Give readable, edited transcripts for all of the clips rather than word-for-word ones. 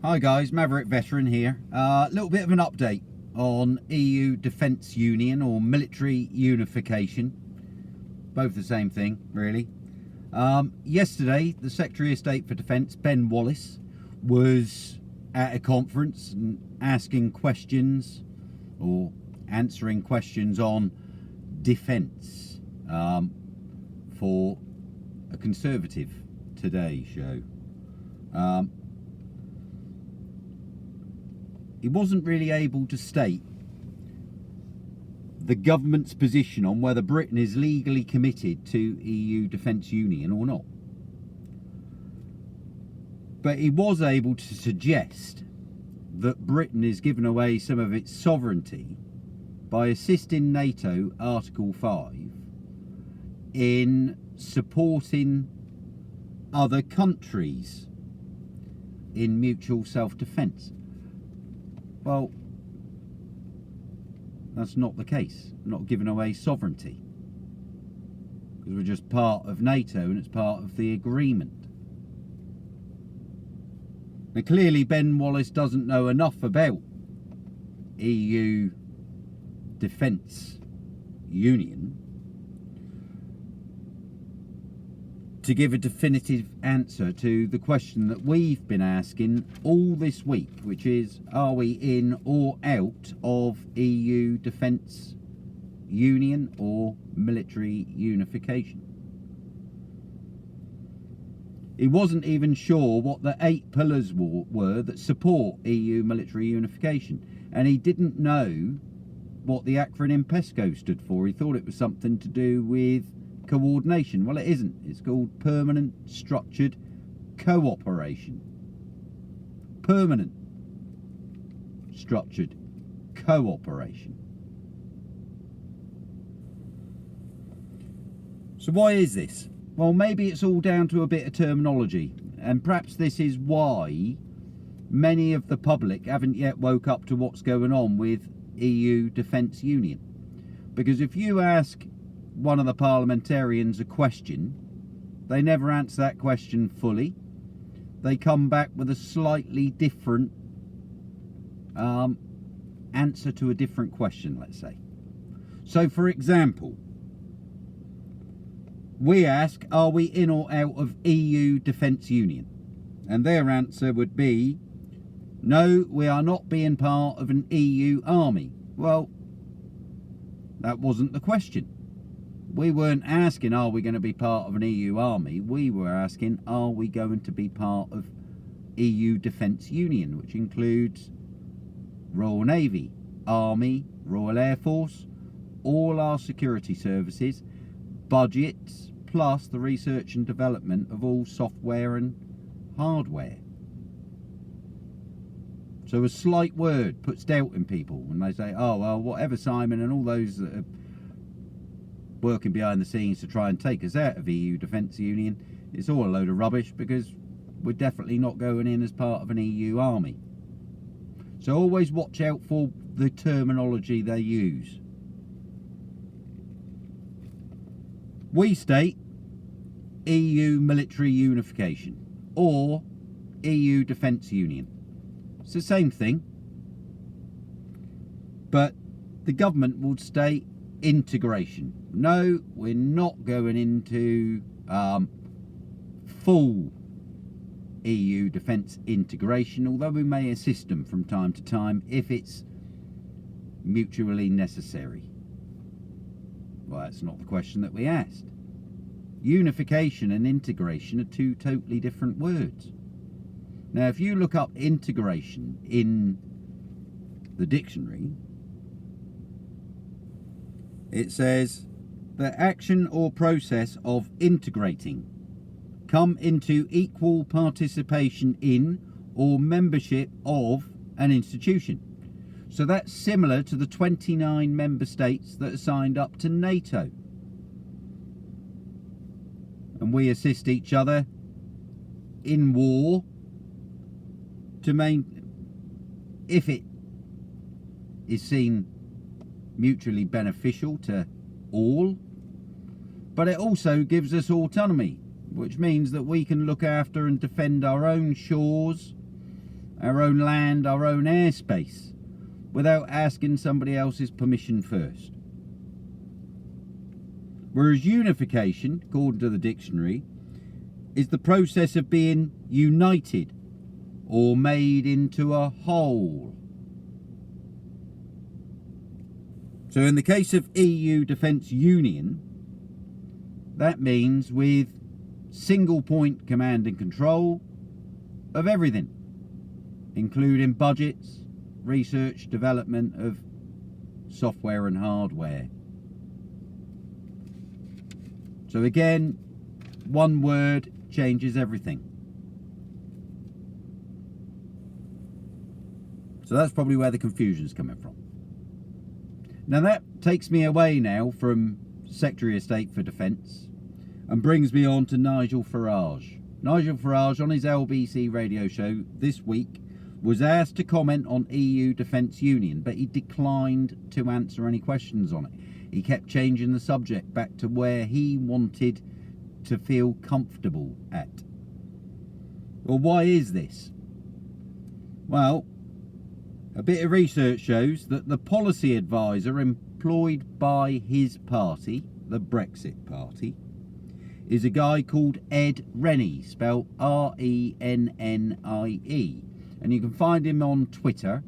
Hi guys, Maverick Veteran here. A little bit of an update on EU Defence Union or military unification. Both the same thing, really. Yesterday, the Secretary of State for Defence, Ben Wallace, was at a conference and asking questions or answering questions on defence for a Conservative Today show. He wasn't really able to state the government's position on whether Britain is legally committed to EU Defence Union or not. But he was able to suggest that Britain is giving away some of its sovereignty by assisting NATO Article 5 in supporting other countries in mutual self-defence. Well, that's not the case. We're not giving away sovereignty, because we're just part of NATO and it's part of the agreement. Now, clearly Ben Wallace doesn't know enough about EU Defence Union to give a definitive answer to the question that we've been asking all this week, which is, are we in or out of EU Defence Union or military unification? He wasn't even sure what the 8 pillars were that support EU military unification, and he didn't know what the acronym PESCO stood for. He thought it was something to do with coordination. Well, it isn't. It's called Permanent Structured Cooperation. Permanent Structured Cooperation. So why is this? Well, maybe it's all down to a bit of terminology, and perhaps this is why many of the public haven't yet woke up to what's going on with EU Defence Union. Because if you ask one of the parliamentarians a question, they never answer that question fully. They come back with a slightly different answer to a different question, let's say. So, for example, we ask, are we in or out of EU Defence Union? And their answer would be, no, we are not being part of an EU army. Well, that wasn't the question. We weren't asking, are we going to be part of an EU army? We were asking, are we going to be part of EU Defence Union, which includes Royal Navy, Army, Royal Air Force, all our security services, budgets, plus the research and development of all software and hardware. So a slight word puts doubt in people when they say, oh, well, whatever, Simon, and all those that are working behind the scenes to try and take us out of EU Defence Union, it's all a load of rubbish, because we're definitely not going in as part of an EU army. So always watch out for the terminology they use. We state EU military unification or EU Defence Union. It's the same thing, but the government would state integration. No, we're not going into full EU defence integration, although we may assist them from time to time if it's mutually necessary. Well, that's not the question that we asked. Unification and integration are two totally different words. Now, if you look up integration in the dictionary, it says the action or process of integrating, come into equal participation in or membership of an institution. So that's similar to the 29 member states that are signed up to NATO. And we assist each other in war to if it is seen mutually beneficial to all, but it also gives us autonomy, which means that we can look after and defend our own shores our own land, our own airspace, without asking somebody else's permission first. Whereas unification, according to the dictionary, is the process of being united or made into a whole. So in the case of EU Defence Union, that means with single point command and control of everything, including budgets, research, development of software and hardware. So again, one word changes everything. So that's probably where the confusion's coming from. Now that takes me away now from Secretary of State for Defence and brings me on to Nigel Farage. Nigel Farage, on his LBC radio show this week, was asked to comment on EU Defence Union, but he declined to answer any questions on it. He kept changing the subject back to where he wanted to feel comfortable at. Well, why is this? Well, a bit of research shows that the policy advisor employed by his party, the Brexit Party, is a guy called Ed Rennie, spelled Rennie. And you can find him on Twitter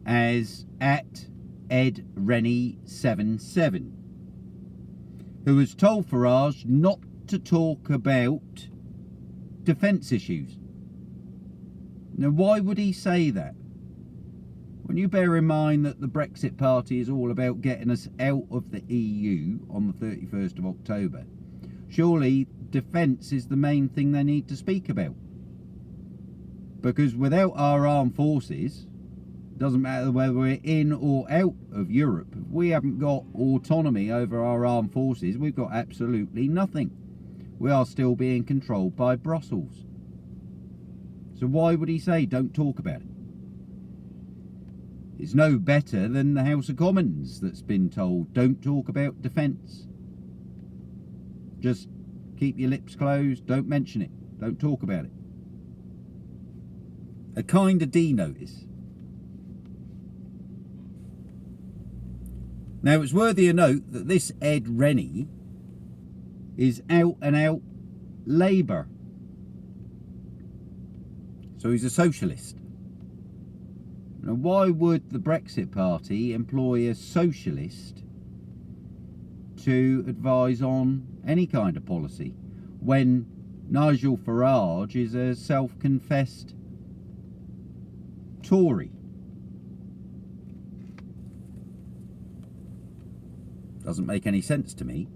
as @EdRennie77, who has told Farage not to talk about defence issues. Now, why would he say that? When you bear in mind that the Brexit Party is all about getting us out of the EU on the 31st of October, surely defence is the main thing they need to speak about. Because without our armed forces, it doesn't matter whether we're in or out of Europe, if we haven't got autonomy over our armed forces, we've got absolutely nothing. We are still being controlled by Brussels. So why would he say don't talk about it? It's no better than the House of Commons that's been told don't talk about defence. Just keep your lips closed, don't mention it, don't talk about it. A kind of D notice. Now it's worthy of note that this Ed Rennie is out and out Labour. So he's a socialist. Now why would the Brexit Party employ a socialist to advise on any kind of policy when Nigel Farage is a self-confessed Tory? Doesn't make any sense to me.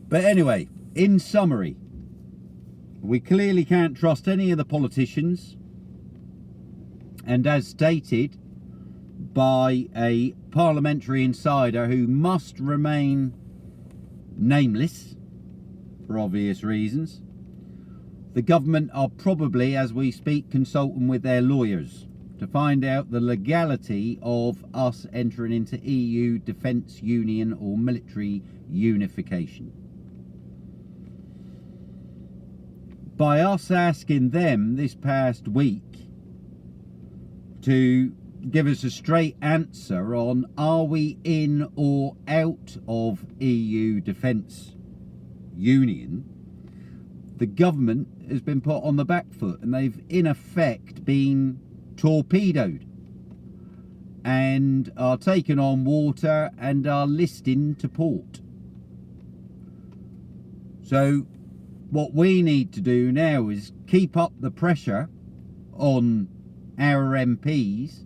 But anyway, in summary, we clearly can't trust any of the politicians, and as stated by a parliamentary insider who must remain nameless for obvious reasons, the government are probably, as we speak, consulting with their lawyers to find out the legality of us entering into EU Defence Union or military unification. By us asking them this past week to give us a straight answer on are we in or out of EU Defence Union, the government has been put on the back foot and they've in effect been torpedoed and are taken on water and are listing to port. So what we need to do now is keep up the pressure on our MPs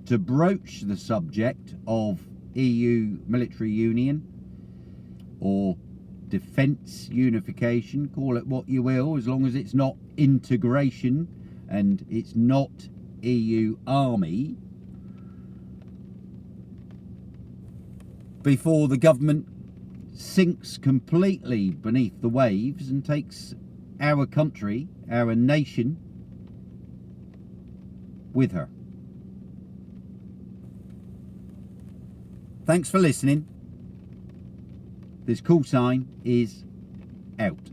to broach the subject of EU military union or defence unification, call it what you will, as long as it's not integration and it's not EU army, before the government sinks completely beneath the waves and takes our country, our nation, with her. Thanks for listening. This call sign is out.